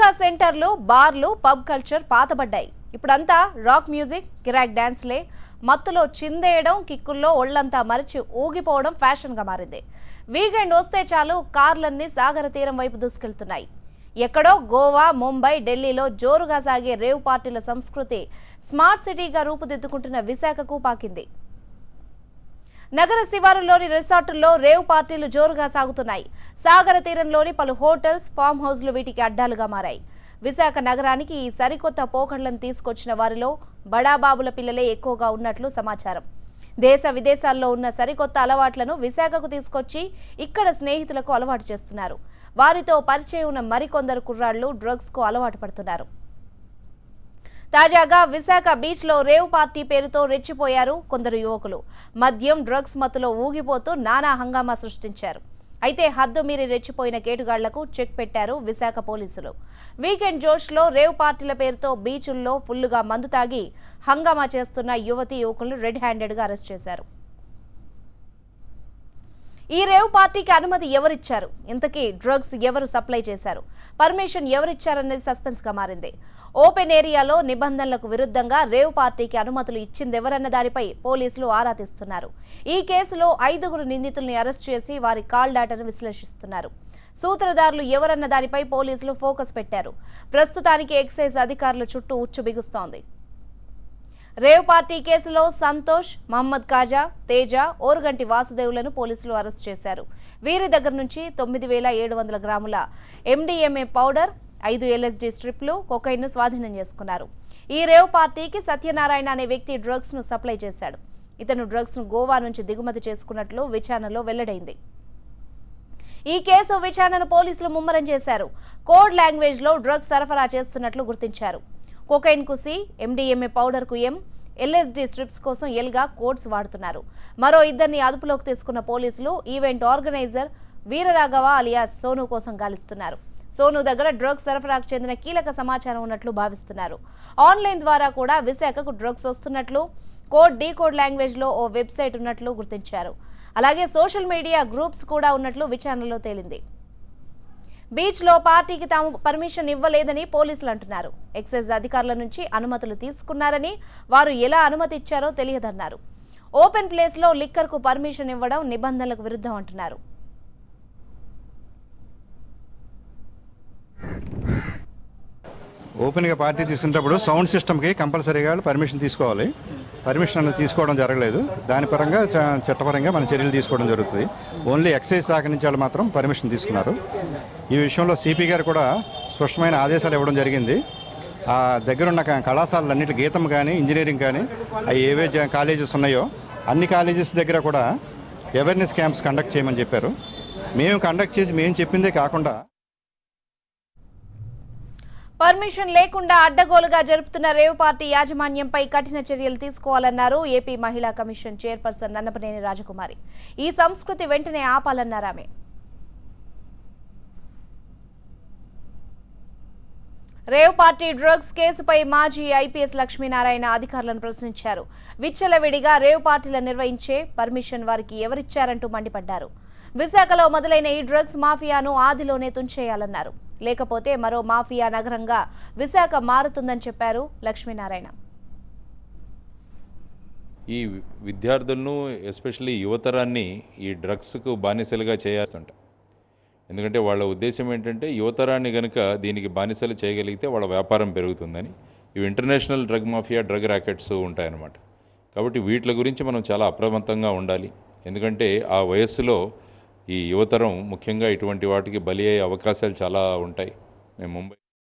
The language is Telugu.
జోరుగా సెంటర్లు, బార్లు, పబ్ కల్చర్ పాతబడ్డాయి. ఇప్పుడంతా రాక్ మ్యూజిక్, కిరాక్ డాన్స్లే. మత్తులో చిందేయడం, కిక్కుల్లో ఒళ్లంతా మరిచి ఊగిపోవడం ఫ్యాషన్గా మారింది. వీకెండ్ వస్తే చాలు కార్లన్నీ సాగర తీరం వైపు దూసుకెళ్తున్నాయి. ఎక్కడో గోవా, ముంబై, ఢిల్లీలో జోరుగా సాగే రేవ్ పార్టీల సంస్కృతి స్మార్ట్ సిటీగా రూపుదిద్దుకుంటున్న విశాఖకు పాకింది. నగర శివారులోని రిసార్టుల్లో రేవ్ పార్టీలు జోరుగా సాగుతున్నాయి. సాగర తీరంలోని పలు హోటల్స్, ఫామ్ హౌస్లు వీటికి అడ్డాలుగా మారాయి. విశాఖ నగరానికి ఈ సరికొత్త పోకడలను తీసుకొచ్చిన వారిలో బడాబాబుల పిల్లలే ఎక్కువగా ఉన్నట్లు సమాచారం. దేశ విదేశాల్లో ఉన్న సరికొత్త అలవాట్లను విశాఖకు తీసుకొచ్చి ఇక్కడ స్నేహితులకు అలవాటు చేస్తున్నారు. వారితో పరిచయం ఉన్న మరికొందరు కుర్రాళ్లు డ్రగ్స్కు అలవాటు పడుతున్నారు. తాజాగా విశాఖ బీచ్లో రేవ్ పార్టీ పేరుతో రెచ్చిపోయారు కొందరు యువకులు. మద్యం, డ్రగ్స్ మత్తులో ఊగిపోతూ నానా హంగామా సృష్టించారు. అయితే హద్దు మీరి రెచ్చిపోయిన కేటుగాళ్లకు చెక్ పెట్టారు విశాఖ పోలీసులు. వీకెండ్ జోష్లో రేవ్ పార్టీల పేరుతో బీచుల్లో ఫుల్లుగా మందు తాగి హంగామా చేస్తున్న యువతీ యువకులను రెడ్ హ్యాండెడ్గా అరెస్ట్ చేశారు. ఈ రేవ్ పార్టీకి అనుమతి ఎవరిచ్చారు? ఇంతకీ డ్రగ్స్ ఎవరు సప్లై చేశారు? పర్మిషన్ ఎవరిచ్చారనేది సస్పెన్స్ గా మారింది. ఓపెన్ ఏరియాలో నిబంధనలకు విరుద్ధంగా రేవ్ పార్టీకి అనుమతులు ఇచ్చిందెవరన్న దానిపై పోలీసులు ఆరా తీస్తున్నారు. ఈ కేసులో 5 నిందితుల్ని అరెస్ట్ చేసి వారి కాల్ డేటాను విశ్లేషిస్తున్నారు. సూత్రధారులు ఎవరన్న దానిపై పోలీసులు ఫోకస్ పెట్టారు. ప్రస్తుతానికి ఎక్సైజ్ అధికారుల చుట్టూ ఉచ్చు బిగుస్తోంది. రేవ్ పార్టీ కేసులో సంతోష్, మహమ్మద్ కాజా, తేజ, ఓరుగంటి వాసుదేవులను పోలీసులు అరెస్ట్ చేశారు. వీరి దగ్గర నుంచి 9,700 గ్రాముల MDMA పౌడర్, 5 LSD స్ట్రిప్లు, కొకైన్ను స్వాధీనం చేసుకున్నారు. ఈ రేవ్ పార్టీకి సత్యనారాయణ అనే వ్యక్తి డ్రగ్స్ ను సప్లై చేశాడు. ఇతను డ్రగ్స్ ను గోవా నుంచి దిగుమతి చేసుకున్నట్లు విచారణలో వెల్లడైంది. ఈ కేసు విచారణను పోలీసులు ముమ్మరం చేశారు. కోడ్ లాంగ్వేజ్ లో డ్రగ్స్ సరఫరా చేస్తున్నట్లు గుర్తించారు. కొకైన్ కు C, MDMA పౌడర్ కు M, LSD స్ట్రిప్స్ కోసం L గా కోడ్స్ వాడుతున్నారు. మరో 2 అదుపులోకి తీసుకున్న పోలీసులు event organizer Veeraraghava alias Sonu కోసం గాలిస్తున్నారు. సోను దగ్గర డ్రగ్స్ సరఫరాకు చెందిన కీలక సమాచారం ఉన్నట్లు భావిస్తున్నారు. ఆన్లైన్ ద్వారా కూడా విశాఖకు డ్రగ్స్ వస్తున్నట్లు, కోడ్ డీకోడ్ లాంగ్వేజ్ లో ఓ వెబ్సైట్ ఉన్నట్లు గుర్తించారు. అలాగే సోషల్ మీడియా గ్రూప్స్ కూడా ఉన్నట్లు విచారణలో తేలింది. బీచ్ లో పార్టీకి తాము పర్మిషన్ ఇవ్వలేదని పోలీసులు అంటున్నారు. ఎక్సైజ్ అధికారుల నుంచి అనుమతులు తీసుకున్నారని, వారు ఎలా అనుమతి ఇచ్చారో తెలియదన్నారు. ఓపెన్ ప్లేస్ లో లిక్కర్ కు పర్మిషన్ ఇవ్వడం నిబంధనలకు విరుద్ధం అంటున్నారు. ఓపెన్గా పార్టీ తీసుకునేటప్పుడు సౌండ్ సిస్టమ్కి కంపల్సరీగా పర్మిషన్ తీసుకోవాలి. పర్మిషన్ అనేది తీసుకోవడం జరగలేదు. దాని పరంగా చట్టపరంగా మన చర్యలు తీసుకోవడం జరుగుతుంది. ఓన్లీ ఎక్సైజ్ శాఖ నుంచి వాళ్ళు మాత్రం పర్మిషన్ తీసుకున్నారు. ఈ విషయంలో సిపి గారు కూడా స్పష్టమైన ఆదేశాలు ఇవ్వడం జరిగింది. ఆ దగ్గరున్న కళాశాలన్నింటి గీతం కానీ, ఇంజనీరింగ్ కానీ, అవి ఏవే కాలేజెస్ ఉన్నాయో అన్ని కాలేజెస్ దగ్గర కూడా అవేర్నెస్ క్యాంప్స్ కండక్ట్ చేయమని చెప్పారు. మేము కండక్ట్ చేసి మేము చెప్పిందే కాకుండా పర్మిషన్ లేకుండా అడ్డగోలుగా జరుపుతున్న రేవ్ పార్టీ యాజమాన్యంపై కఠిన చర్యలు తీసుకోవాలన్నారు ఏపీ మహిళా కమిషన్ చైర్పర్సన్ నన్నపనేని రాజకుమారి. ఈ సంస్కృతి వెంటనే ఆపాలన్నారు ఆమె. రేవ్ పార్టీ డ్రగ్స్ కేసుపై మాజీ IPS లక్ష్మీనారాయణ అధికారులను ప్రశ్నించారు. విచ్చలవిడిగా రేవ్ పార్టీలను నిర్వహించే పర్మిషన్ వారికి ఎవరిచ్చారంటూ మండిపడ్డారు. విశాఖలో మొదలైన ఈ డ్రగ్స్ మాఫియాను ఆదిలోనే తుంచేయాలన్నారు. లేకపోతే మరో మాఫియా నగరంగా విశాఖ మారుతుందని చెప్పారు లక్ష్మీనారాయణ. ఈ విద్యార్థులను, ఎస్పెషల్లీ యువతరాన్ని ఈ డ్రగ్స్కు బానిసలుగా చేయాల్సింట. ఎందుకంటే వాళ్ళ ఉద్దేశం ఏంటంటే యువతరాన్ని కనుక దీనికి బానిసలు చేయగలిగితే వాళ్ళ వ్యాపారం పెరుగుతుందని. ఇవి international drug mafia, drug rackets ఉంటాయన్నమాట. కాబట్టి వీటి గురించి మనం చాలా అప్రమత్తంగా ఉండాలి. ఎందుకంటే ఆ వయస్సులో ఈ యువతరం ముఖ్యంగా ఇటువంటి వాటికి బలి అయ్యే అవకాశాలు చాలా ఉంటాయి. మేము ముంబై